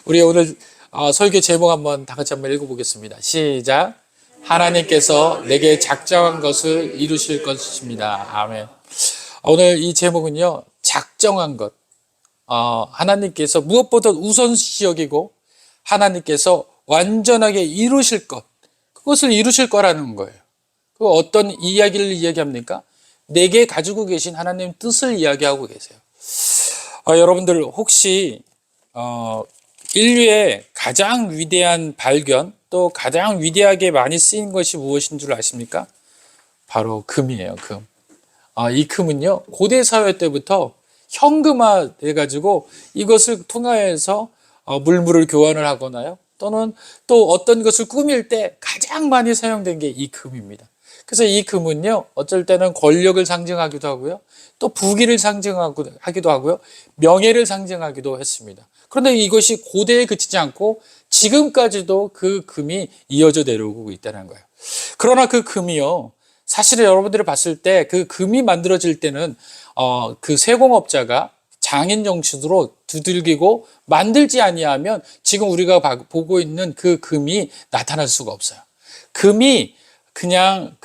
우리 오늘 설교 제목 한번 다 같이 한번 읽어보겠습니다. 시작. 하나님께서 내게 작정한 것을 이루실 것입니다. 아멘. 오늘 이 제목은요, 작정한 것. 하나님께서 무엇보다 우선시 여기고 하나님께서 완전하게 이루실 것, 그것을 이루실 거라는 거예요. 그 어떤 이야기를 이야기합니까? 내게 가지고 계신 하나님 뜻을 이야기하고 계세요. 여러분들 혹시 인류의 가장 위대한 발견, 또 가장 위대하게 많이 쓰인 것이 무엇인 줄 아십니까? 바로 금이에요, 금. 이 금은요, 고대 사회 때부터 현금화 돼가지고 이것을 통하여서 물물을 교환을 하거나요, 또는 또 어떤 것을 꾸밀 때 가장 많이 사용된 게 이 금입니다. 그래서 이 금은요, 어쩔 때는 권력을 상징하기도 하고요, 또 부귀를 상징하기도 하고요, 명예를 상징하기도 했습니다. 그런데 이것이 고대에 그치지 않고 지금까지도 그 금이 이어져 내려오고 있다는 거예요. 그러나 그 금이요, 사실은 여러분들이 봤을 때 그 금이 만들어질 때는 그 세공업자가 장인 정신으로 두들기고 만들지 아니하면 지금 우리가 보고 있는 그 금이 나타날 수가 없어요. 금이 그냥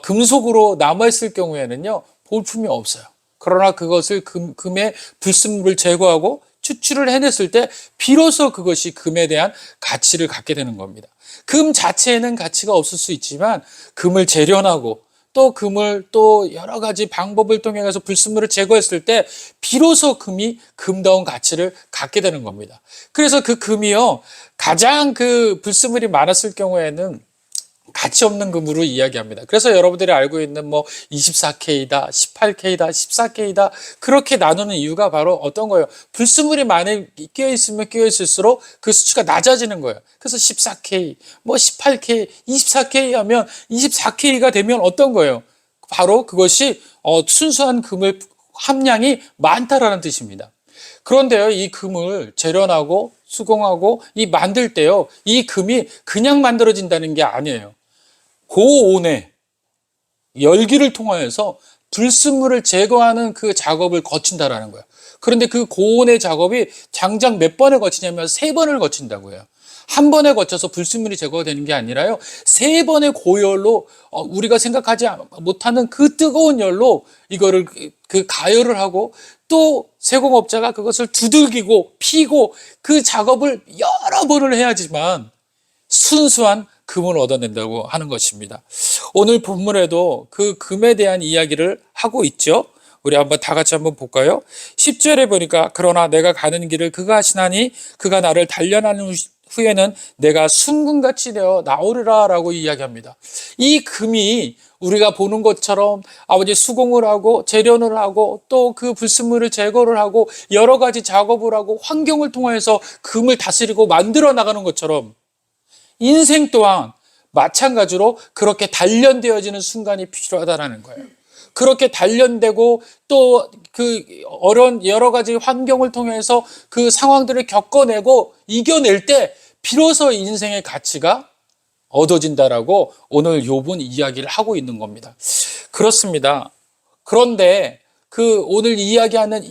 금속으로 남아있을 경우에는요, 볼품이 없어요. 그러나 그것을 금의 불순물을 제거하고 추출을 해냈을 때 비로소 그것이 금에 대한 가치를 갖게 되는 겁니다. 금 자체에는 가치가 없을 수 있지만 금을 재련하고 또 금을 또 여러 가지 방법을 통해서 불순물을 제거했을 때 비로소 금이 금다운 가치를 갖게 되는 겁니다. 그래서 그 금이요, 가장 그 불순물이 많았을 경우에는 가치 없는 금으로 이야기합니다. 그래서 여러분들이 알고 있는 24K다, 18K다, 14K다 그렇게 나누는 이유가 바로 어떤 거예요? 불순물이 많이 끼어있으면 끼어있을수록 그 수치가 낮아지는 거예요. 그래서 14K, 18K, 24K 하면 24K가 되면 어떤 거예요? 바로 그것이 순수한 금의 함량이 많다라는 뜻입니다. 그런데요, 이 금을 재련하고 수공하고 만들 때요, 이 금이 그냥 만들어진다는 게 아니에요. 고온의 열기를 통하여서 불순물을 제거하는 그 작업을 거친다라는 거예요. 그런데 그 고온의 작업이 장장 몇 번을 거치냐면 3번을 거친다고 해요. 한 번에 거쳐서 불순물이 제거가 되는 게 아니라요, 3번의 고열로 우리가 생각하지 못하는 그 뜨거운 열로 이거를 그 가열을 하고 또 세공업자가 그것을 두들기고 피고 그 작업을 여러 번을 해야지만 순수한 금을 얻어낸다고 하는 것입니다. 오늘 본문에도 그 금에 대한 이야기를 하고 있죠. 우리 한번 다 같이 한번 볼까요? 10절에 보니까 그러나 내가 가는 길을 그가 하시나니 그가 나를 단련하는 후에는 내가 순금같이 되어 나오리라 라고 이야기합니다. 이 금이 우리가 보는 것처럼 아버지 수공을 하고 재련을 하고 또 그 불순물을 제거를 하고 여러 가지 작업을 하고 환경을 통해서 금을 다스리고 만들어 나가는 것처럼 인생 또한 마찬가지로 그렇게 단련되어지는 순간이 필요하다는 거예요. 그렇게 단련되고 또 그 어려운 여러 가지 환경을 통해서 그 상황들을 겪어내고 이겨낼 때 비로소 인생의 가치가 얻어진다라고 오늘 욥은 이야기를 하고 있는 겁니다. 그렇습니다. 그런데 그 오늘 이야기하는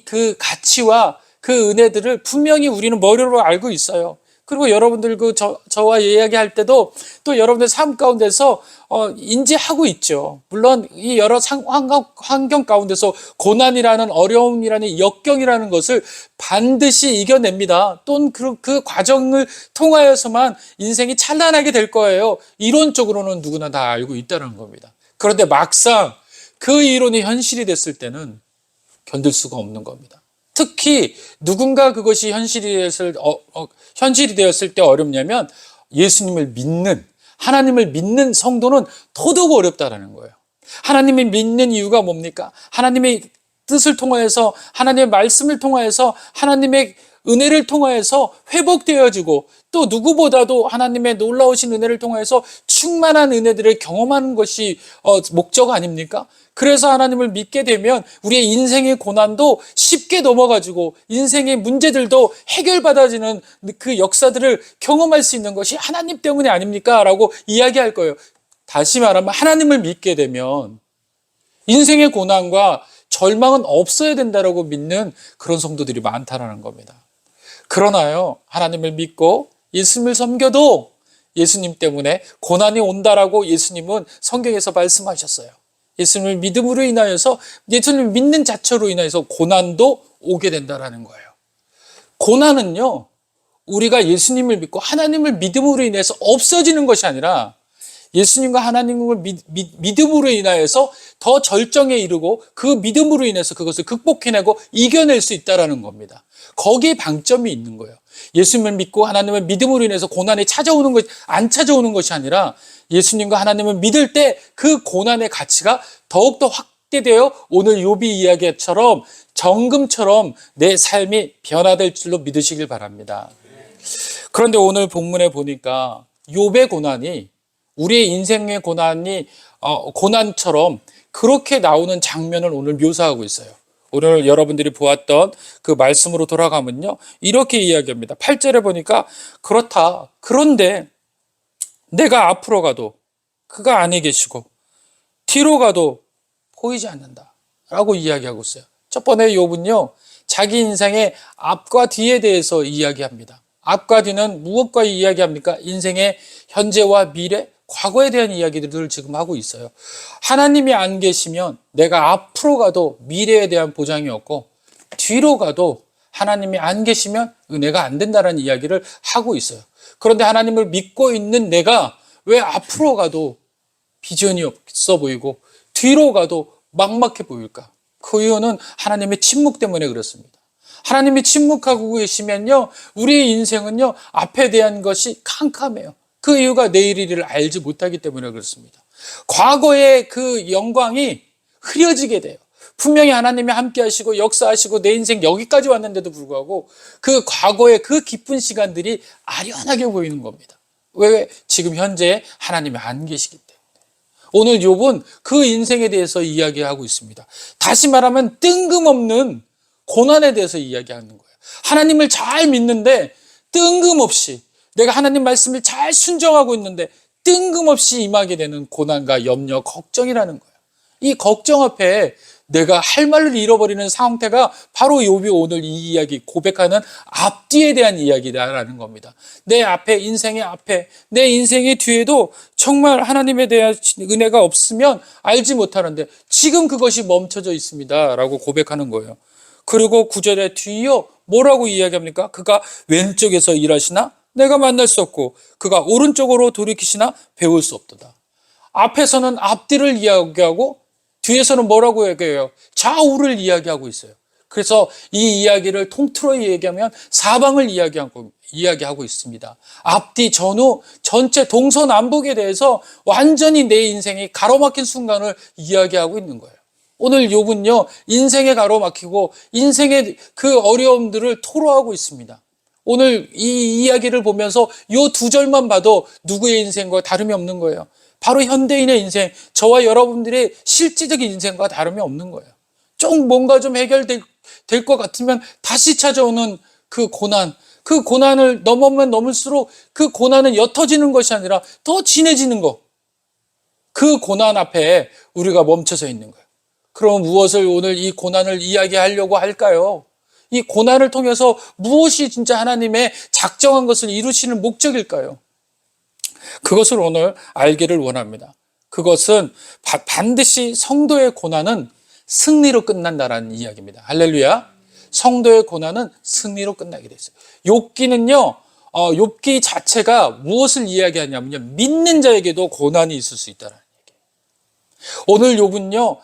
그 가치와 그 은혜들을 분명히 우리는 머리로 알고 있어요. 그리고 여러분들 저와 이야기할 때도 또 여러분들 삶 가운데서 인지하고 있죠. 물론 이 여러 환경 가운데서 고난이라는 어려움이라는 역경이라는 것을 반드시 이겨냅니다. 또는 그 과정을 통하여서만 인생이 찬란하게 될 거예요. 이론적으로는 누구나 다 알고 있다는 겁니다. 그런데 막상 그 이론이 현실이 됐을 때는 견딜 수가 없는 겁니다. 특히 누군가 그것이 현실이 되었을 때 어렵냐면 예수님을 믿는, 하나님을 믿는 성도는 더더욱 어렵다라는 거예요. 하나님을 믿는 이유가 뭡니까? 하나님의 뜻을 통하여서, 하나님의 말씀을 통하여서, 하나님의 은혜를 통하여서 회복되어지고 또 누구보다도 하나님의 놀라우신 은혜를 통하여서 충만한 은혜들을 경험하는 것이 목적 아닙니까? 그래서 하나님을 믿게 되면 우리의 인생의 고난도 쉽게 넘어가지고 인생의 문제들도 해결받아지는 그 역사들을 경험할 수 있는 것이 하나님 때문이 아닙니까? 라고 이야기할 거예요. 다시 말하면 하나님을 믿게 되면 인생의 고난과 절망은 없어야 된다라고 믿는 그런 성도들이 많다라는 겁니다. 그러나요, 하나님을 믿고 예수님을 섬겨도 예수님 때문에 고난이 온다라고 예수님은 성경에서 말씀하셨어요. 예수님을 믿음으로 인하여서, 예수님을 믿는 자체로 인하여서 고난도 오게 된다라는 거예요. 고난은요, 우리가 예수님을 믿고 하나님을 믿음으로 인해서 없어지는 것이 아니라 예수님과 하나님을 믿음으로 인하여서 더 절정에 이르고 그 믿음으로 인해서 그것을 극복해내고 이겨낼 수 있다는 겁니다. 거기에 방점이 있는 거예요. 예수님을 믿고 하나님을 믿음으로 인해서 고난이 찾아오는 것, 안 찾아오는 것이 아니라 예수님과 하나님을 믿을 때 그 고난의 가치가 더욱더 확대되어 오늘 욥이 이야기처럼 정금처럼 내 삶이 변화될 줄로 믿으시길 바랍니다. 그런데 오늘 본문에 보니까 욥의 고난이 우리의 인생의 고난처럼 그렇게 나오는 장면을 오늘 묘사하고 있어요. 오늘 여러분들이 보았던 그 말씀으로 돌아가면요, 이렇게 이야기합니다. 8절에 보니까 그렇다. 그런데 내가 앞으로 가도 그가 안에 계시고 뒤로 가도 보이지 않는다 라고 이야기하고 있어요. 첫 번째 욥은요, 자기 인생의 앞과 뒤에 대해서 이야기합니다. 앞과 뒤는 무엇과 이야기합니까? 인생의 현재와 미래, 과거에 대한 이야기들을 지금 하고 있어요. 하나님이 안 계시면 내가 앞으로 가도 미래에 대한 보장이 없고 뒤로 가도 하나님이 안 계시면 은혜가 안 된다는 이야기를 하고 있어요. 그런데 하나님을 믿고 있는 내가 왜 앞으로 가도 비전이 없어 보이고 뒤로 가도 막막해 보일까? 그 이유는 하나님의 침묵 때문에 그렇습니다. 하나님이 침묵하고 계시면요, 우리의 인생은요, 앞에 대한 것이 캄캄해요. 그 이유가 내일 일을 알지 못하기 때문에 그렇습니다. 과거의 그 영광이 흐려지게 돼요. 분명히 하나님이 함께 하시고 역사하시고 내 인생 여기까지 왔는데도 불구하고 그 과거의 그 기쁜 시간들이 아련하게 보이는 겁니다. 왜? 지금 현재 하나님이 안 계시기 때문에. 오늘 욥은 그 인생에 대해서 이야기하고 있습니다. 다시 말하면 뜬금없는 고난에 대해서 이야기하는 거예요. 하나님을 잘 믿는데 뜬금없이 내가 하나님 말씀을 잘 순종하고 있는데 뜬금없이 임하게 되는 고난과 염려, 걱정이라는 거예요. 이 걱정 앞에 내가 할 말을 잃어버리는 상태가 바로 욥이 오늘 이 이야기 고백하는 앞뒤에 대한 이야기다라는 겁니다. 내 앞에, 인생의 앞에, 내 인생의 뒤에도 정말 하나님에 대한 은혜가 없으면 알지 못하는데 지금 그것이 멈춰져 있습니다 라고 고백하는 거예요. 그리고 9절에 뒤이어 뭐라고 이야기합니까? 그가 왼쪽에서 일하시나 내가 만날 수 없고 그가 오른쪽으로 돌이키시나 배울 수 없도다. 앞에서는 앞뒤를 이야기하고 뒤에서는 뭐라고 얘기해요? 좌우를 이야기하고 있어요. 그래서 이 이야기를 통틀어 얘기하면 사방을 이야기하고 있습니다. 앞뒤, 전후, 전체 동서남북에 대해서 완전히 내 인생이 가로막힌 순간을 이야기하고 있는 거예요. 오늘 욥은요, 인생에 가로막히고 인생의 그 어려움들을 토로하고 있습니다. 오늘 이 이야기를 보면서 이 두 절만 봐도 누구의 인생과 다름이 없는 거예요. 바로 현대인의 인생, 저와 여러분들의 실제적인 인생과 다름이 없는 거예요. 좀 뭔가 좀 해결될 것 같으면 다시 찾아오는 그 고난을 넘으면 넘을수록 그 고난은 옅어지는 것이 아니라 더 진해지는 거. 그 고난 앞에 우리가 멈춰서 있는 거예요. 그럼 무엇을 오늘 이 고난을 이야기하려고 할까요? 이 고난을 통해서 무엇이 진짜 하나님의 작정한 것을 이루시는 목적일까요? 그것을 오늘 알기를 원합니다. 그것은 반드시 성도의 고난은 승리로 끝난다라는 이야기입니다. 할렐루야. 성도의 고난은 승리로 끝나게 돼 있어요. 욥기는요, 욥기 자체가 무엇을 이야기하냐면요, 믿는 자에게도 고난이 있을 수 있다는 얘기예요. 오늘 욥은요,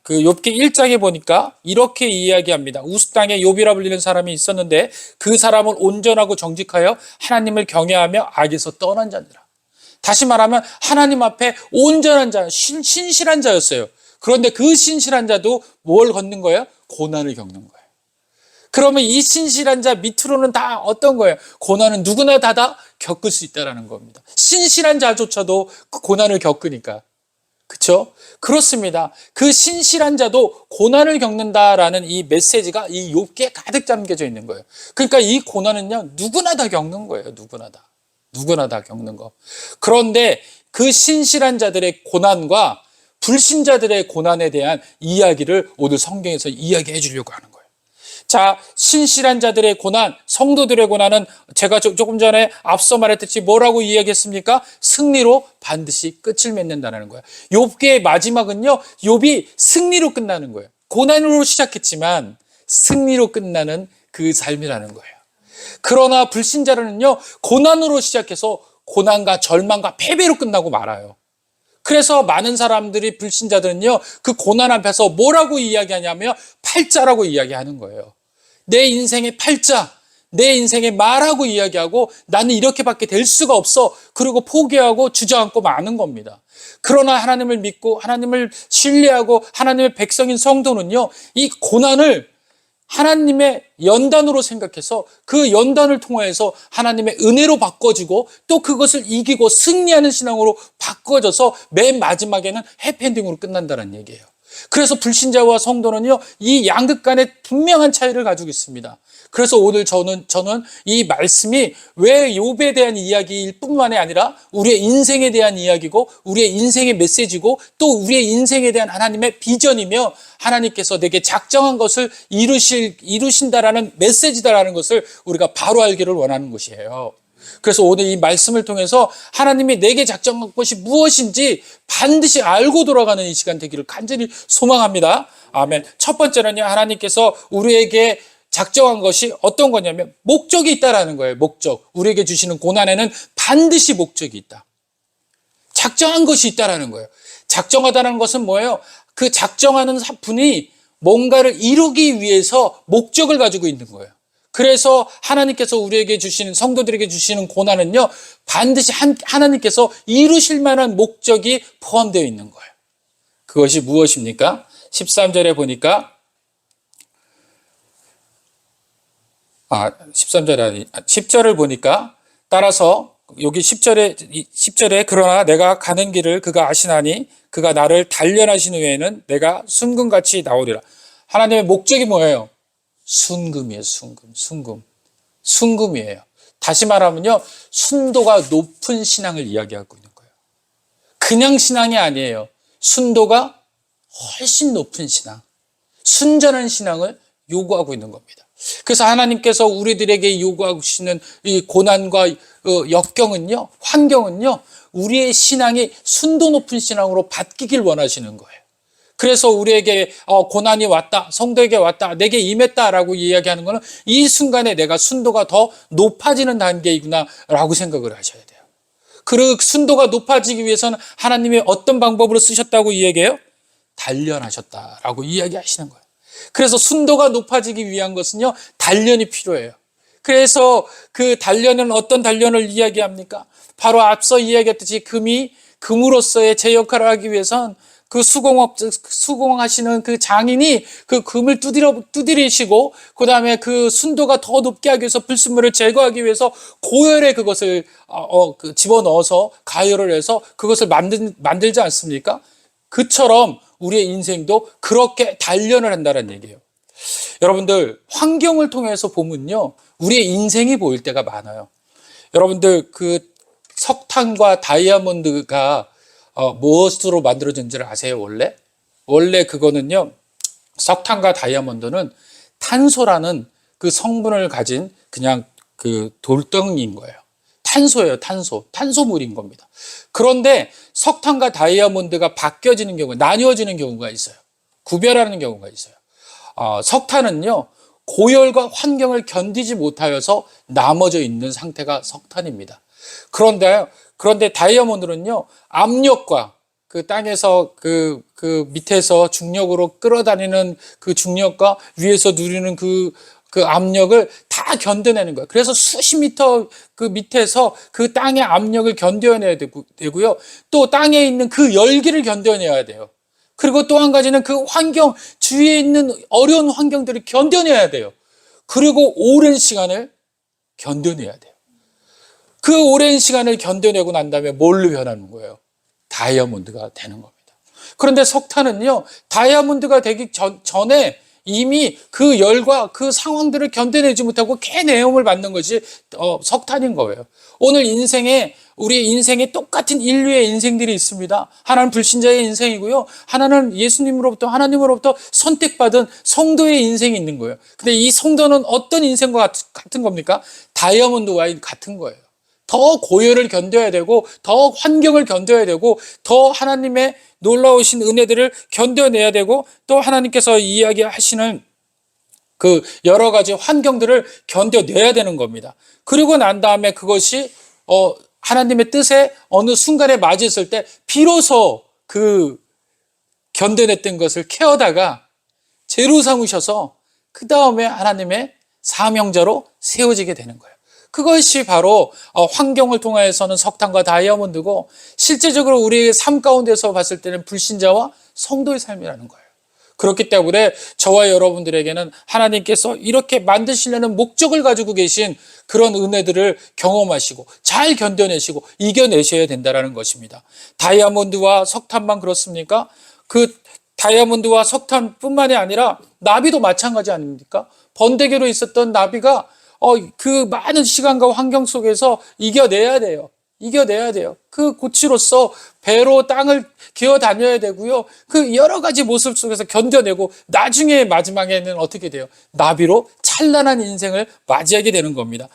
그 욥기 1장에 보니까 이렇게 이야기합니다. 우스 땅에 욥이라 불리는 사람이 있었는데 그 사람은 온전하고 정직하여 하나님을 경외하며 악에서 떠난 자니라. 다시 말하면 하나님 앞에 온전한 자, 신실한 자였어요. 그런데 그 신실한 자도 뭘 겪는 거예요? 고난을 겪는 거예요. 그러면 이 신실한 자 밑으로는 다 어떤 거예요? 고난은 누구나 다 겪을 수 있다는 겁니다. 신실한 자조차도 그 고난을 겪으니까. 그렇죠? 그렇습니다. 그 신실한 자도 고난을 겪는다라는 이 메시지가 이 욥기에 가득 담겨져 있는 거예요. 그러니까 이 고난은요, 누구나 다 겪는 거예요. 누구나 다 겪는 거. 그런데 그 신실한 자들의 고난과 불신자들의 고난에 대한 이야기를 오늘 성경에서 이야기해 주려고 하는 거예요. 자, 신실한 자들의 고난, 성도들의 고난은 제가 조금 전에 앞서 말했듯이 뭐라고 이야기했습니까? 승리로 반드시 끝을 맺는다는 거예요. 욥기의 마지막은요, 욥이 승리로 끝나는 거예요. 고난으로 시작했지만 승리로 끝나는 그 삶이라는 거예요. 그러나 불신자들은요, 고난으로 시작해서 고난과 절망과 패배로 끝나고 말아요. 그래서 많은 사람들이, 불신자들은요, 그 고난 앞에서 뭐라고 이야기하냐면 팔자라고 이야기하는 거예요. 내 인생의 팔자, 내 인생의 말하고 이야기하고 나는 이렇게밖에 될 수가 없어. 그리고 포기하고 주저앉고 마는 겁니다. 그러나 하나님을 믿고 하나님을 신뢰하고 하나님의 백성인 성도는요, 이 고난을 하나님의 연단으로 생각해서 그 연단을 통해서 하나님의 은혜로 바꿔지고 또 그것을 이기고 승리하는 신앙으로 바꿔져서 맨 마지막에는 해피엔딩으로 끝난다는 얘기예요. 그래서 불신자와 성도는요, 이 양극 간에 분명한 차이를 가지고 있습니다. 그래서 오늘 저는 이 말씀이 왜 욥에 대한 이야기일 뿐만이 아니라 우리의 인생에 대한 이야기고 우리의 인생의 메시지고 또 우리의 인생에 대한 하나님의 비전이며 하나님께서 내게 작정한 것을 이루신다라는 메시지다라는 것을 우리가 바로 알기를 원하는 것이에요. 그래서 오늘 이 말씀을 통해서 하나님이 내게 작정한 것이 무엇인지 반드시 알고 돌아가는 이 시간 되기를 간절히 소망합니다. 아멘. 첫 번째는요, 하나님께서 우리에게 작정한 것이 어떤 거냐면 목적이 있다라는 거예요. 목적. 우리에게 주시는 고난에는 반드시 목적이 있다. 작정한 것이 있다라는 거예요. 작정하다는 것은 뭐예요? 그 작정하는 분이 뭔가를 이루기 위해서 목적을 가지고 있는 거예요. 그래서 하나님께서 우리에게 주시는, 성도들에게 주시는 고난은요, 반드시 하나님께서 이루실 만한 목적이 포함되어 있는 거예요. 그것이 무엇입니까? 13절에 보니까 10절을 보니까 따라서 여기 10절에 그러나 내가 가는 길을 그가 아시나니 그가 나를 단련하신 후에는 내가 순금같이 나오리라. 하나님의 목적이 뭐예요? 순금이에요. 순금이에요. 다시 말하면요, 순도가 높은 신앙을 이야기하고 있는 거예요. 그냥 신앙이 아니에요. 순도가 훨씬 높은 신앙, 순전한 신앙을 요구하고 있는 겁니다. 그래서 하나님께서 우리들에게 요구하시는 이 고난과 역경은요, 환경은요, 우리의 신앙이 순도 높은 신앙으로 바뀌길 원하시는 거예요. 그래서 우리에게 고난이 왔다, 성도에게 왔다, 내게 임했다라고 이야기하는 것은 이 순간에 내가 순도가 더 높아지는 단계이구나라고 생각을 하셔야 돼요. 그 순도가 높아지기 위해서는 하나님이 어떤 방법으로 쓰셨다고 이야기해요? 단련하셨다라고 이야기하시는 거예요. 그래서 순도가 높아지기 위한 것은요, 단련이 필요해요. 그래서 그 단련은 어떤 단련을 이야기합니까? 바로 앞서 이야기했듯이 금으로서의 제 역할을 하기 위해선 그 수공하시는 그 장인이 그 금을 두드리시고, 그 다음에 그 순도가 더 높게 하기 위해서 불순물을 제거하기 위해서 고열에 그것을 집어넣어서 가열을 해서 그것을 만들지 않습니까? 그처럼 우리의 인생도 그렇게 단련을 한다는 얘기예요. 여러분들, 환경을 통해서 보면요, 우리의 인생이 보일 때가 많아요. 여러분들, 그 석탄과 다이아몬드가 무엇으로 만들어진지를 아세요? 원래 그거는요, 석탄과 다이아몬드는 탄소라는 그 성분을 가진 그냥 그 돌덩이인 거예요. 탄소예요, 탄소물인 겁니다. 그런데 석탄과 다이아몬드가 바뀌어지는 경우, 나뉘어지는 경우가 있어요. 구별하는 경우가 있어요. 석탄은요, 고열과 환경을 견디지 못하여서 나머져 있는 상태가 석탄입니다. 그런데 다이아몬드는요, 압력과 그 땅에서 그 밑에서 중력으로 끌어다니는 그 중력과 위에서 누리는 그 압력을 다 견뎌내는 거예요. 그래서 수십 미터 그 밑에서 그 땅의 압력을 견뎌내야 되고요. 또 땅에 있는 그 열기를 견뎌내야 돼요. 그리고 또 한 가지는 그 환경, 주위에 있는 어려운 환경들을 견뎌내야 돼요. 그리고 오랜 시간을 견뎌내야 돼요. 그 오랜 시간을 견뎌내고 난 다음에 뭘로 변하는 거예요? 다이아몬드가 되는 겁니다. 그런데 석탄은요, 다이아몬드가 되기 전에 이미 그 열과 그 상황들을 견뎌내지 못하고 개내음을 받는 것이 석탄인 거예요. 오늘 우리 인생에 똑같은 인류의 인생들이 있습니다. 하나는 불신자의 인생이고요. 하나는 하나님으로부터 선택받은 성도의 인생이 있는 거예요. 근데 이 성도는 어떤 인생과 같은 겁니까? 다이아몬드 와인 같은 거예요. 더 고열을 견뎌야 되고, 더 환경을 견뎌야 되고, 더 하나님의 놀라우신 은혜들을 견뎌내야 되고, 또 하나님께서 이야기하시는 그 여러 가지 환경들을 견뎌내야 되는 겁니다. 그리고 난 다음에 그것이 하나님의 뜻에 어느 순간에 맞이했을 때 비로소 그 견뎌냈던 것을 캐어다가 재로 삼으셔서 그 다음에 하나님의 사명자로 세워지게 되는 거예요. 그것이 바로 환경을 통하여서는 석탄과 다이아몬드고, 실제적으로 우리의 삶 가운데서 봤을 때는 불신자와 성도의 삶이라는 거예요. 그렇기 때문에 저와 여러분들에게는 하나님께서 이렇게 만드시려는 목적을 가지고 계신 그런 은혜들을 경험하시고 잘 견뎌내시고 이겨내셔야 된다는 것입니다. 다이아몬드와 석탄만 그렇습니까? 그 다이아몬드와 석탄뿐만이 아니라 나비도 마찬가지 아닙니까? 번데기로 있었던 나비가 그 많은 시간과 환경 속에서 이겨내야 돼요. 그 고치로서 배로 땅을 기어 다녀야 되고요. 그 여러 가지 모습 속에서 견뎌내고 나중에 마지막에는 어떻게 돼요? 나비로 찬란한 인생을 맞이하게 되는 겁니다.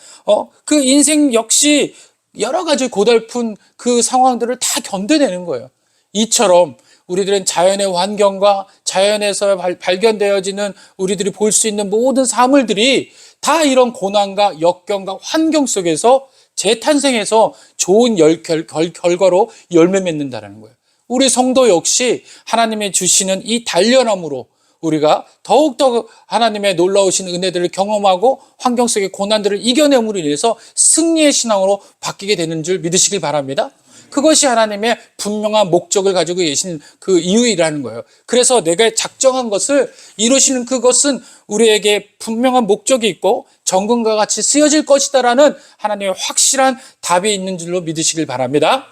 그 인생 역시 여러 가지 고달픈 그 상황들을 다 견뎌내는 거예요. 이처럼 우리들은 자연의 환경과 자연에서 발견되어지는 우리들이 볼 수 있는 모든 사물들이 다 이런 고난과 역경과 환경 속에서 재탄생해서 좋은 결과로 열매 맺는다는 거예요. 우리 성도 역시 하나님의 주시는 이 단련함으로 우리가 더욱더 하나님의 놀라우신 은혜들을 경험하고 환경 속의 고난들을 이겨냄으로 인해서 승리의 신앙으로 바뀌게 되는 줄 믿으시길 바랍니다. 그것이 하나님의 분명한 목적을 가지고 계신 그 이유이라는 거예요. 그래서 내가 작정한 것을 이루시는 그것은 우리에게 분명한 목적이 있고 정금과 같이 쓰여질 것이다라는 하나님의 확실한 답이 있는 줄로 믿으시길 바랍니다.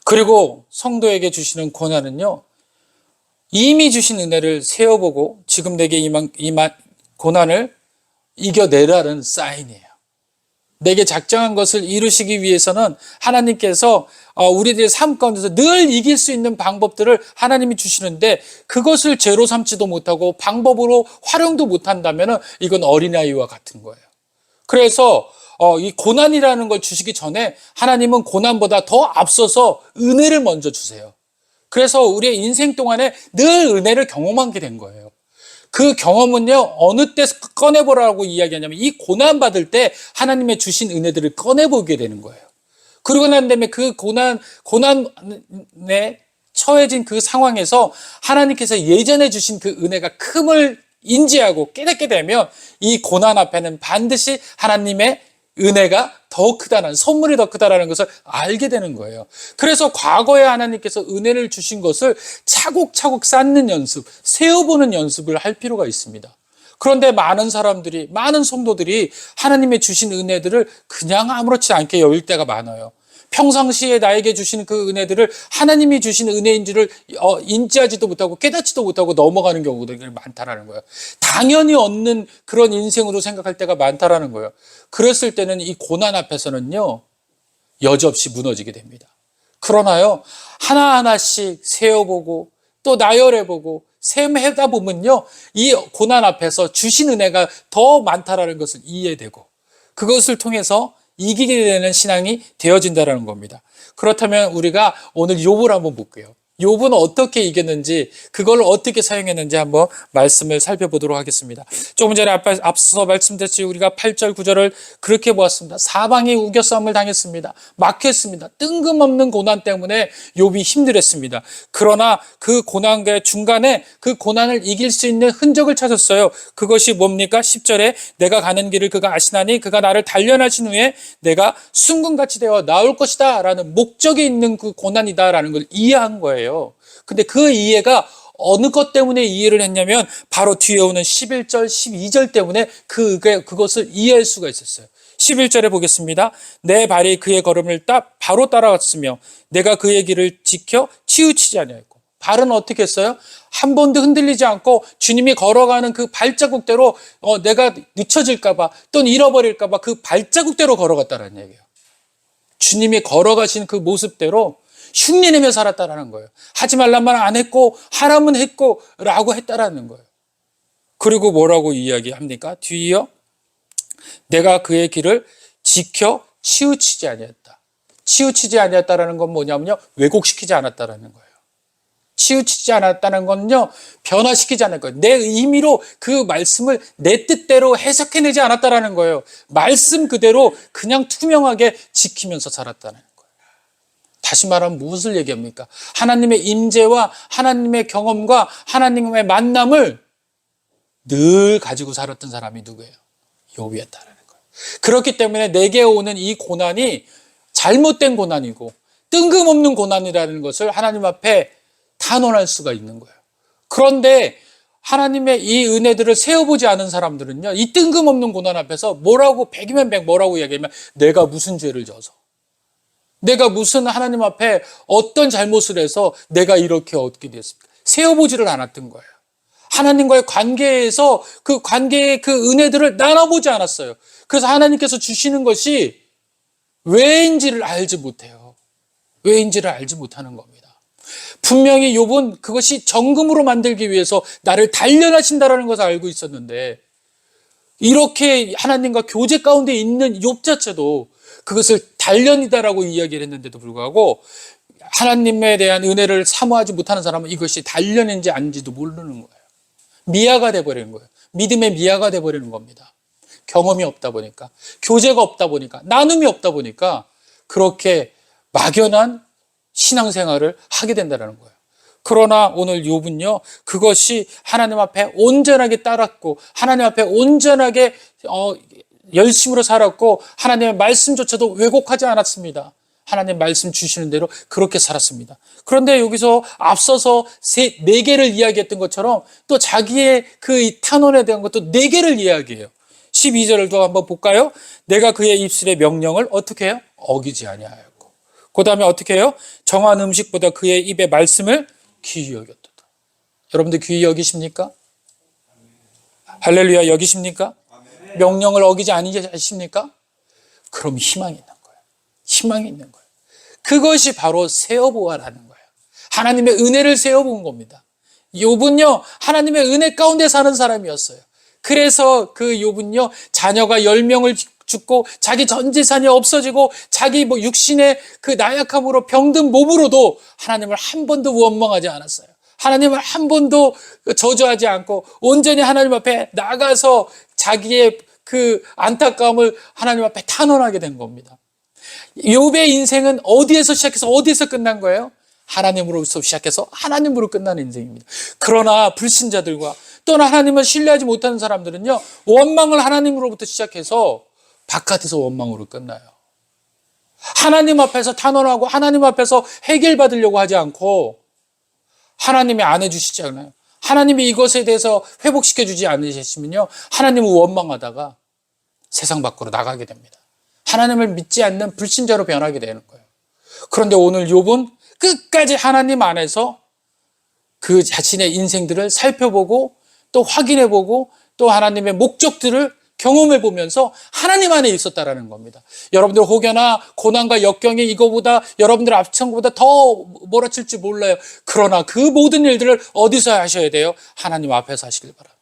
그리고 성도에게 주시는 고난은요, 이미 주신 은혜를 세어보고 지금 내게 임한 고난을 이겨내라는 사인이에요. 내게 작정한 것을 이루시기 위해서는 하나님께서 우리들의 삶 가운데서 늘 이길 수 있는 방법들을 하나님이 주시는데, 그것을 죄로 삼지도 못하고 방법으로 활용도 못한다면 이건 어린아이와 같은 거예요. 그래서 이 고난이라는 걸 주시기 전에 하나님은 고난보다 더 앞서서 은혜를 먼저 주세요. 그래서 우리의 인생 동안에 늘 은혜를 경험하게 된 거예요. 그 경험은요, 어느 때 꺼내보라고 이야기하냐면 이 고난받을 때 하나님의 주신 은혜들을 꺼내보게 되는 거예요. 그러고 난 다음에 그 고난에 처해진 그 상황에서 하나님께서 예전에 주신 그 은혜가 큼을 인지하고 깨닫게 되면 이 고난 앞에는 반드시 하나님의 은혜가 더 크다는, 선물이 더 크다라는 것을 알게 되는 거예요. 그래서 과거에 하나님께서 은혜를 주신 것을 차곡차곡 쌓는 연습, 세어보는 연습을 할 필요가 있습니다. 그런데 많은 사람들이, 많은 성도들이 하나님의 주신 은혜들을 그냥 아무렇지 않게 여길 때가 많아요. 평상시에 나에게 주시는 그 은혜들을 하나님이 주신 은혜인 줄을 인지하지도 못하고 깨닫지도 못하고 넘어가는 경우들이 많다라는 거예요. 당연히 얻는 그런 인생으로 생각할 때가 많다라는 거예요. 그랬을 때는 이 고난 앞에서는요, 여지없이 무너지게 됩니다. 그러나요, 하나하나씩 세어보고 또 나열해보고 셈하다 보면요, 이 고난 앞에서 주신 은혜가 더 많다라는 것을 이해되고 그것을 통해서 이기게 되는 신앙이 되어진다는 겁니다. 그렇다면 우리가 오늘 욥을 한번 볼게요. 욥은 어떻게 이겼는지, 그걸 어떻게 사용했는지 한번 말씀을 살펴보도록 하겠습니다. 조금 전에 앞서 말씀드렸지, 우리가 8절 9절을 그렇게 보았습니다. 사방이 우겨싸움을 당했습니다. 막혔습니다. 뜬금없는 고난 때문에 욥이 힘들었습니다. 그러나 그 고난의 중간에 그 고난을 이길 수 있는 흔적을 찾았어요. 그것이 뭡니까? 10절에 내가 가는 길을 그가 아시나니 그가 나를 단련하신 후에 내가 순금같이 되어 나올 것이다 라는 목적이 있는 그 고난이다 라는 걸 이해한 거예요. 근데 그 이해가 어느 것 때문에 이해를 했냐면 바로 뒤에 오는 11절, 12절 때문에 그것을 이해할 수가 있었어요. 11절에 보겠습니다. 내 발이 그의 걸음을 바로 따라갔으며 내가 그의 길을 지켜 치우치지 아니하였고. 발은 어떻게 했어요? 한 번도 흔들리지 않고 주님이 걸어가는 그 발자국대로 내가 늦춰질까봐 또는 잃어버릴까봐 그 발자국대로 걸어갔다는 얘기예요. 주님이 걸어가신 그 모습대로 흉내내며 살았다라는 거예요. 하지 말란 말 안 했고 하라면 했고 라고 했다라는 거예요. 그리고 뭐라고 이야기합니까? 뒤이어 내가 그의 길을 지켜 치우치지 아니했다. 치우치지 아니했다라는 건 뭐냐면요, 왜곡시키지 않았다라는 거예요. 치우치지 않았다는 건요, 변화시키지 않을 거예요. 내 의미로 그 말씀을 내 뜻대로 해석해내지 않았다라는 거예요. 말씀 그대로 그냥 투명하게 지키면서 살았다는 거예요. 다시 말하면 무엇을 얘기합니까? 하나님의 임재와 하나님의 경험과 하나님의 만남을 늘 가지고 살았던 사람이 누구예요? 욥이었다라는 거예요. 그렇기 때문에 내게 오는 이 고난이 잘못된 고난이고 뜬금없는 고난이라는 것을 하나님 앞에 탄원할 수가 있는 거예요. 그런데 하나님의 이 은혜들을 세어보지 않은 사람들은요, 이 뜬금없는 고난 앞에서 뭐라고, 백이면 백 뭐라고 이야기하면, 내가 무슨 죄를 져서, 내가 무슨 하나님 앞에 어떤 잘못을 해서 내가 이렇게 얻게 됐습니까? 세어보지를 않았던 거예요. 하나님과의 관계에서 그 관계의 그 은혜들을 나눠보지 않았어요. 그래서 하나님께서 주시는 것이 왜인지를 알지 못해요. 왜인지를 알지 못하는 겁니다. 분명히 욥은 그것이 정금으로 만들기 위해서 나를 단련하신다라는 것을 알고 있었는데, 이렇게 하나님과 교제 가운데 있는 욥 자체도 그것을 단련이다라고 이야기를 했는데도 불구하고 하나님에 대한 은혜를 사모하지 못하는 사람은 이것이 단련인지 아닌지도 모르는 거예요. 미아가 돼버리는 거예요. 믿음의 미아가 돼버리는 겁니다. 경험이 없다 보니까, 교제가 없다 보니까, 나눔이 없다 보니까 그렇게 막연한 신앙생활을 하게 된다는 거예요. 그러나 오늘 욥은요, 그것이 하나님 앞에 온전하게 따랐고 하나님 앞에 온전하게 열심으로 살았고 하나님의 말씀조차도 왜곡하지 않았습니다. 하나님 말씀 주시는 대로 그렇게 살았습니다. 그런데 여기서 앞서서 네 개를 이야기했던 것처럼 또 자기의 그 탄원에 대한 것도 네 개를 이야기해요. 12절을 또 한번 볼까요? 내가 그의 입술의 명령을 어떻게 해요? 어기지 아니하였고, 그 다음에 어떻게 해요? 정한 음식보다 그의 입의 말씀을 귀히 여겼도다. 여러분들 귀히 여기십니까? 할렐루야, 여기십니까? 명령을 어기지 아니하십니까? 그럼 희망이 있는 거예요. 희망이 있는 거예요. 그것이 바로 세어보아라는 거예요. 하나님의 은혜를 세어본 겁니다. 욥은요, 하나님의 은혜 가운데 사는 사람이었어요. 그래서 그 욥은요, 자녀가 10명을 죽고 자기 전 재산이 없어지고 자기 육신의 그 나약함으로 병든 몸으로도 하나님을 한 번도 원망하지 않았어요. 하나님을 한 번도 저주하지 않고 온전히 하나님 앞에 나가서 자기의 그 안타까움을 하나님 앞에 탄원하게 된 겁니다. 욥의 인생은 어디에서 시작해서 어디에서 끝난 거예요? 하나님으로부터 시작해서 하나님으로 끝나는 인생입니다. 그러나 불신자들과 또는 하나님을 신뢰하지 못하는 사람들은요, 원망을 하나님으로부터 시작해서 바깥에서 원망으로 끝나요. 하나님 앞에서 탄원하고 하나님 앞에서 해결받으려고 하지 않고 하나님이 안 해주시지 않아요. 하나님이 이것에 대해서 회복시켜 주지 않으시면요, 하나님을 원망하다가 세상 밖으로 나가게 됩니다. 하나님을 믿지 않는 불신자로 변하게 되는 거예요. 그런데 오늘 욥은 끝까지 하나님 안에서 그 자신의 인생들을 살펴보고 또 확인해보고 또 하나님의 목적들을 경험해보면서 하나님 안에 있었다라는 겁니다. 여러분들 혹여나 고난과 역경이 이거보다 여러분들 앞선 것보다 더 몰아칠지 몰라요. 그러나 그 모든 일들을 어디서 하셔야 돼요? 하나님 앞에서 하시길 바랍니다.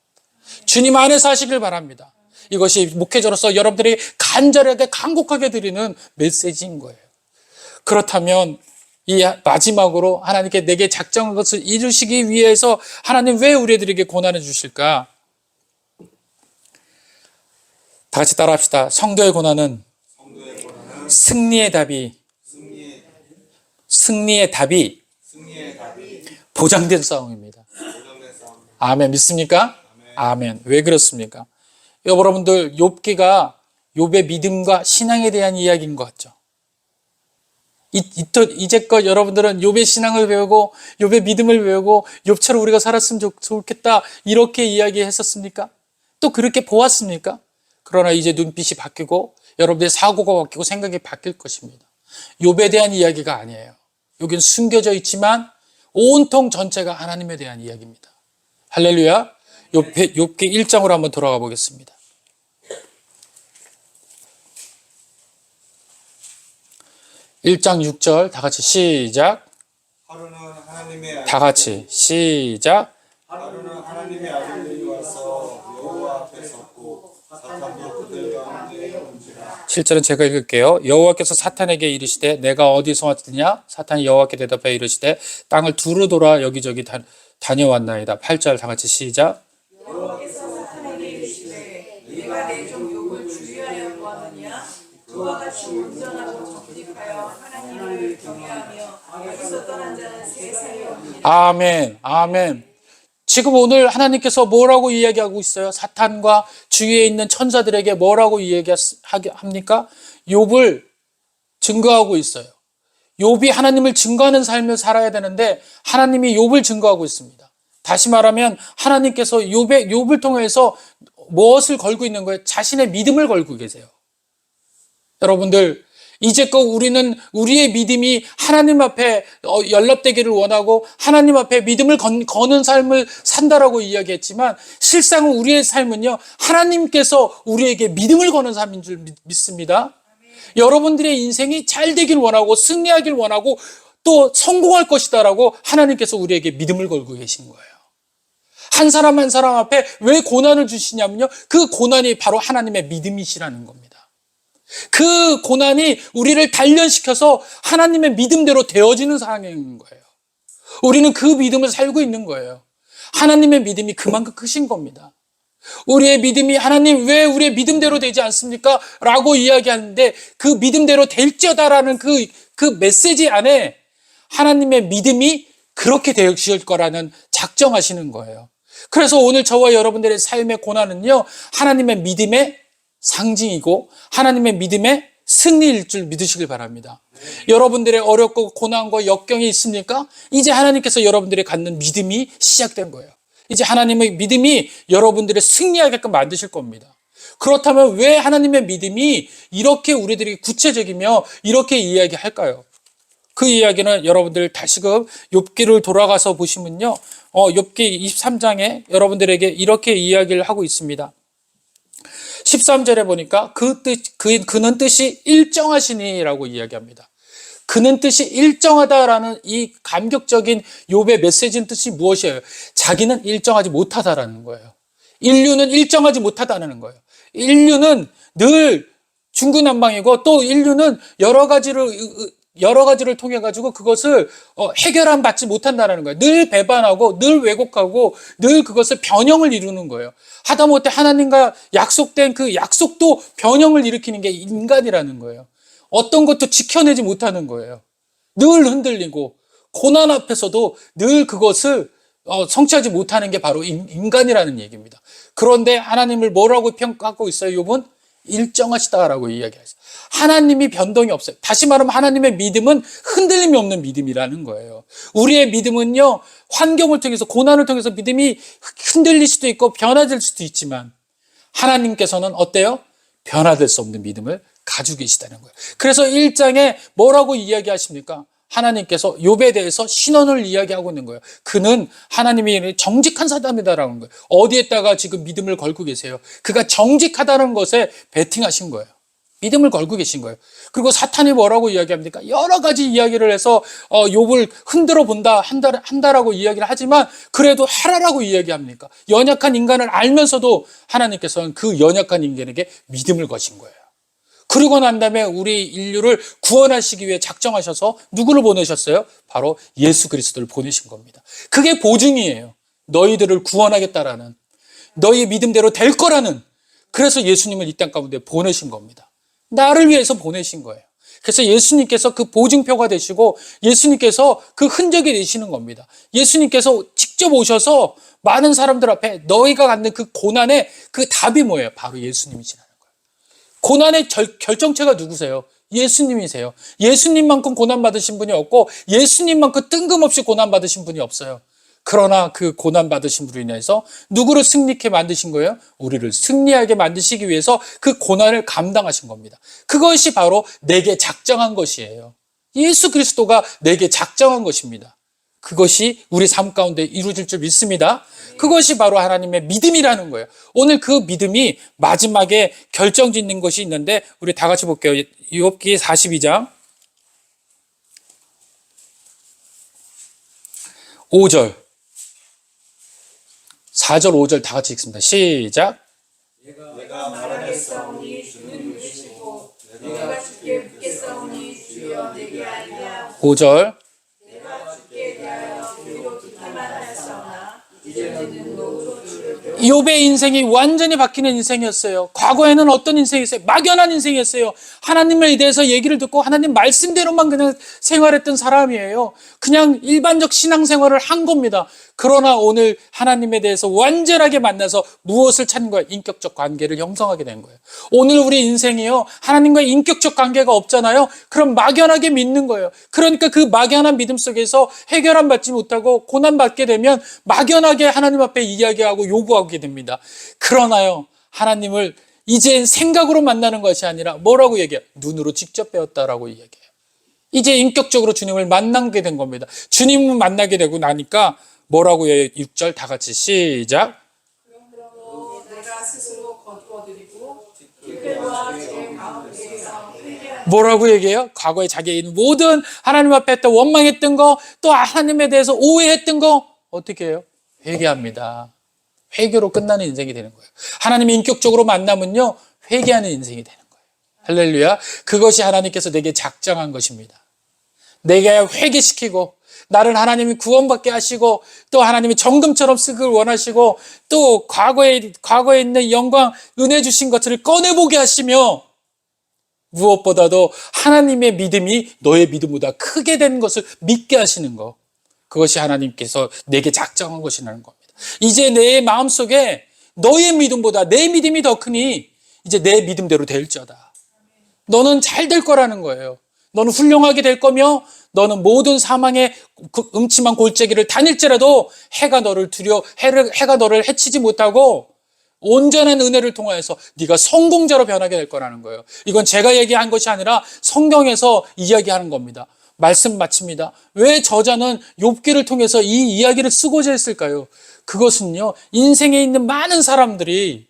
주님 안에서 하시길 바랍니다. 이것이 목회자로서 여러분들이 간절하게 간곡하게 드리는 메시지인 거예요. 그렇다면 이 마지막으로 하나님께 내게 작정한 것을 이루시기 위해서 하나님 왜 우리들에게 고난을 주실까? 다 같이 따라합시다. 성도의 고난은 승리의 답이 보장된 싸움입니다. 아멘. 믿습니까? 아멘. 왜 그렇습니까? 여러분들 욥기가 욥의 믿음과 신앙에 대한 이야기인 것 같죠? 이제껏 여러분들은 욥의 신앙을 배우고 욥의 믿음을 배우고 욥처럼 우리가 살았으면 좋겠다 이렇게 이야기했었습니까? 또 그렇게 보았습니까? 그러나 이제 눈빛이 바뀌고 여러분들의 사고가 바뀌고 생각이 바뀔 것입니다. 욥에 대한 이야기가 아니에요. 여기는 숨겨져 있지만 온통 전체가 하나님에 대한 이야기입니다. 할렐루야. 욥기 1장으로 한번 돌아가 보겠습니다. 1장 6절 다 같이 시작. 하루는 하나님의 다 같이 시작. 하루는 하나님의 아들들이 와서 여호와 앞에 섰고 사탄도 그들과 함께 온지라. 7절은 제가 읽을게요. 여호와께서 사탄에게 이르시되 내가 어디서 왔느냐? 사탄이 여호와께 대답하여 이르시되 땅을 두루 돌아 여기저기 다녀왔나이다. 8절 다 같이 시작. 여호와께서 사탄에게 이르시되 네가 내 종 욥을 주의하려 보았느냐? 그와 같이 온전하고 정직하여 하나님을 경외하며 여기서 떠난 자는 세상에 없느니라. 아멘, 아멘. 지금 오늘 하나님께서 뭐라고 이야기하고 있어요? 사탄과 주위에 있는 천사들에게 뭐라고 이야기합니까? 욥을 증거하고 있어요. 욥이 하나님을 증거하는 삶을 살아야 되는데 하나님이 욥을 증거하고 있습니다. 다시 말하면 하나님께서 욥을 통해서 무엇을 걸고 있는 거예요? 자신의 믿음을 걸고 계세요. 여러분들, 이제껏 우리는 우리의 믿음이 하나님 앞에 연락되기를 원하고 하나님 앞에 믿음을 거는 삶을 산다라고 이야기했지만 실상은 우리의 삶은요, 하나님께서 우리에게 믿음을 거는 삶인 줄 믿습니다. 여러분들의 인생이 잘 되길 원하고 승리하길 원하고 또 성공할 것이다라고 하나님께서 우리에게 믿음을 걸고 계신 거예요. 한 사람 한 사람 앞에 왜 고난을 주시냐면요, 그 고난이 바로 하나님의 믿음이시라는 겁니다. 그 고난이 우리를 단련시켜서 하나님의 믿음대로 되어지는 상황인 거예요. 우리는 그 믿음을 살고 있는 거예요. 하나님의 믿음이 그만큼 크신 겁니다. 우리의 믿음이 하나님 왜 우리의 믿음대로 되지 않습니까? 라고 이야기하는데 그 믿음대로 될지어다라는 그 메시지 안에 하나님의 믿음이 그렇게 되실 거라는 작정하시는 거예요. 그래서 오늘 저와 여러분들의 삶의 고난은요, 하나님의 믿음의 상징이고 하나님의 믿음의 승리일 줄 믿으시길 바랍니다. 여러분들의 어렵고 고난과 역경이 있습니까? 이제 하나님께서 여러분들이 갖는 믿음이 시작된 거예요. 이제 하나님의 믿음이 여러분들을 승리하게끔 만드실 겁니다. 그렇다면 왜 하나님의 믿음이 이렇게 우리들이 구체적이며 이렇게 이야기할까요? 그 이야기는 여러분들 다시금 욥기를 돌아가서 보시면요, 욥기 23장에 여러분들에게 이렇게 이야기를 하고 있습니다. 13절에 보니까 그는 뜻이 일정하시니라고 이야기합니다. 그는 뜻이 일정하다라는 이 감격적인 욥의 메시지는 뜻이 무엇이에요? 자기는 일정하지 못하다라는 거예요. 인류는 일정하지 못하다는 거예요. 인류는 늘 중구난방이고 또 인류는 여러 가지를 통해 가지고 그것을 해결함 받지 못한다는 거예요. 늘 배반하고 늘 왜곡하고 늘 그것을 변형을 이루는 거예요. 하다못해 하나님과 약속된 그 약속도 변형을 일으키는 게 인간이라는 거예요. 어떤 것도 지켜내지 못하는 거예요. 늘 흔들리고 고난 앞에서도 늘 그것을 성취하지 못하는 게 바로 인간이라는 얘기입니다. 그런데 하나님을 뭐라고 평가하고 있어요? 욥은 일정하시다라고 이야기하세요. 하나님이 변동이 없어요. 다시 말하면 하나님의 믿음은 흔들림이 없는 믿음이라는 거예요. 우리의 믿음은요, 환경을 통해서 고난을 통해서 믿음이 흔들릴 수도 있고 변화될 수도 있지만 하나님께서는 어때요? 변화될 수 없는 믿음을 가지고 계시다는 거예요. 그래서 1장에 뭐라고 이야기하십니까? 하나님께서 욥에 대해서 신원을 이야기하고 있는 거예요. 그는 하나님이 정직한 사람이다라는 거예요. 어디에다가 지금 믿음을 걸고 계세요? 그가 정직하다는 것에 베팅하신 거예요. 믿음을 걸고 계신 거예요. 그리고 사탄이 뭐라고 이야기합니까? 여러 가지 이야기를 해서 욥을 흔들어 본다, 한다라고 이야기를 하지만 그래도 하라라고 이야기합니까? 연약한 인간을 알면서도 하나님께서는 그 연약한 인간에게 믿음을 거신 거예요. 그러고 난 다음에 우리 인류를 구원하시기 위해 작정하셔서 누구를 보내셨어요? 바로 예수 그리스도를 보내신 겁니다. 그게 보증이에요. 너희들을 구원하겠다라는, 너희 믿음대로 될 거라는. 그래서 예수님을 이 땅 가운데 보내신 겁니다. 나를 위해서 보내신 거예요. 그래서 예수님께서 그 보증표가 되시고 예수님께서 그 흔적이 되시는 겁니다. 예수님께서 직접 오셔서 많은 사람들 앞에 너희가 갖는 그 고난의 그 답이 뭐예요? 바로 예수님이시라는 거예요. 고난의 결정체가 누구세요? 예수님이세요. 예수님만큼 고난받으신 분이 없고 예수님만큼 뜬금없이 고난받으신 분이 없어요. 그러나 그 고난받으신 분으로 인해서 누구를 승리케 만드신 거예요? 우리를 승리하게 만드시기 위해서 그 고난을 감당하신 겁니다. 그것이 바로 내게 작정한 것이에요. 예수 그리스도가 내게 작정한 것입니다. 그것이 우리 삶 가운데 이루어질 줄 믿습니다. 그것이 바로 하나님의 믿음이라는 거예요. 오늘 그 믿음이 마지막에 결정짓는 것이 있는데 우리 다 같이 볼게요. 욥기 42장 5절 4절 5절 다 같이 읽습니다. 시작. 내가 말하겠사오니 주는 믿으시고 내가 주께 묻겠사오니 주여 내게 알게 하옵소서. 5절 내가 주께 대하여 귀로 듣기만 하였사오나 이제는 노로 주를 배워 욥의 인생이 완전히 바뀌는 인생이었어요. 과거에는 어떤 인생이었어요? 막연한 인생이었어요. 하나님에 대해서 얘기를 듣고 하나님 말씀대로만 그냥 생활했던 사람이에요. 그냥 일반적 신앙생활을 한 겁니다. 그러나 오늘 하나님에 대해서 완전하게 만나서 무엇을 찾는 거예요? 인격적 관계를 형성하게 된 거예요. 오늘 우리 인생이요, 하나님과의 인격적 관계가 없잖아요. 그럼 막연하게 믿는 거예요. 그러니까 그 막연한 믿음 속에서 해결함 받지 못하고 고난받게 되면 막연하게 하나님 앞에 이야기하고 요구하게 됩니다. 그러나요, 하나님을 이젠 생각으로 만나는 것이 아니라 뭐라고 얘기해요? 눈으로 직접 배웠다라고 이야기해요. 이제 인격적으로 주님을 만나게 된 겁니다. 주님을 만나게 되고 나니까 뭐라고 해요? 6절 다 같이 시작. 그러므로 내가 스스로 거두어드리고 기회와 제 가운데에서 회개하는 뭐라고 얘기해요? 과거에 자기의 있는 모든 하나님 앞에 했던 원망했던 거, 또 하나님에 대해서 오해했던 거 어떻게 해요? 회개합니다. 회개로 끝나는 인생이 되는 거예요. 하나님이 인격적으로 만나면요, 회개하는 인생이 되는 거예요. 할렐루야. 그것이 하나님께서 내게 작정한 것입니다. 내게 회개시키고 나를 하나님이 구원받게 하시고 또 하나님이 정금처럼 쓰길 원하시고 또 과거에 있는 영광, 은혜 주신 것들을 꺼내보게 하시며 무엇보다도 하나님의 믿음이 너의 믿음보다 크게 된 것을 믿게 하시는 것. 그것이 하나님께서 내게 작정한 것이라는 겁니다. 이제 내 마음속에 너의 믿음보다 내 믿음이 더 크니 이제 내 믿음대로 될지어다. 너는 잘 될 거라는 거예요. 너는 훌륭하게 될 거며 너는 모든 사망의 그 음침한 골짜기를 다닐지라도 해가 너를 해치지 못하고 온전한 은혜를 통하여서 네가 성공자로 변하게 될 거라는 거예요. 이건 제가 얘기한 것이 아니라 성경에서 이야기하는 겁니다. 말씀 마칩니다. 왜 저자는 욥기를 통해서 이 이야기를 쓰고자 했을까요? 그것은요, 인생에 있는 많은 사람들이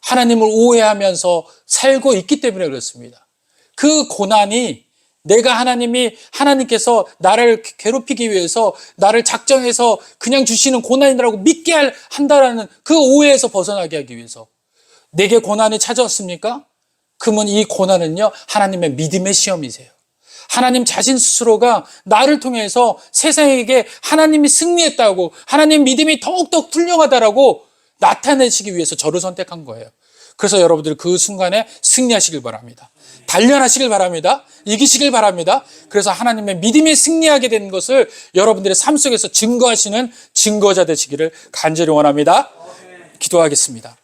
하나님을 오해하면서 살고 있기 때문에 그렇습니다. 그 고난이 내가 하나님께서 나를 괴롭히기 위해서 나를 작정해서 그냥 주시는 고난이라고 믿게 한다라는 그 오해에서 벗어나게 하기 위해서 내게 고난이 찾아왔습니까? 그러면 이 고난은요, 하나님의 믿음의 시험이세요. 하나님 자신 스스로가 나를 통해서 세상에게 하나님이 승리했다고, 하나님 믿음이 더욱더 훌륭하다라고 나타내시기 위해서 저를 선택한 거예요. 그래서 여러분들 그 순간에 승리하시길 바랍니다. 단련하시길 바랍니다. 이기시길 바랍니다. 그래서 하나님의 믿음이 승리하게 되는 것을 여러분들의 삶 속에서 증거하시는 증거자 되시기를 간절히 원합니다. 기도하겠습니다.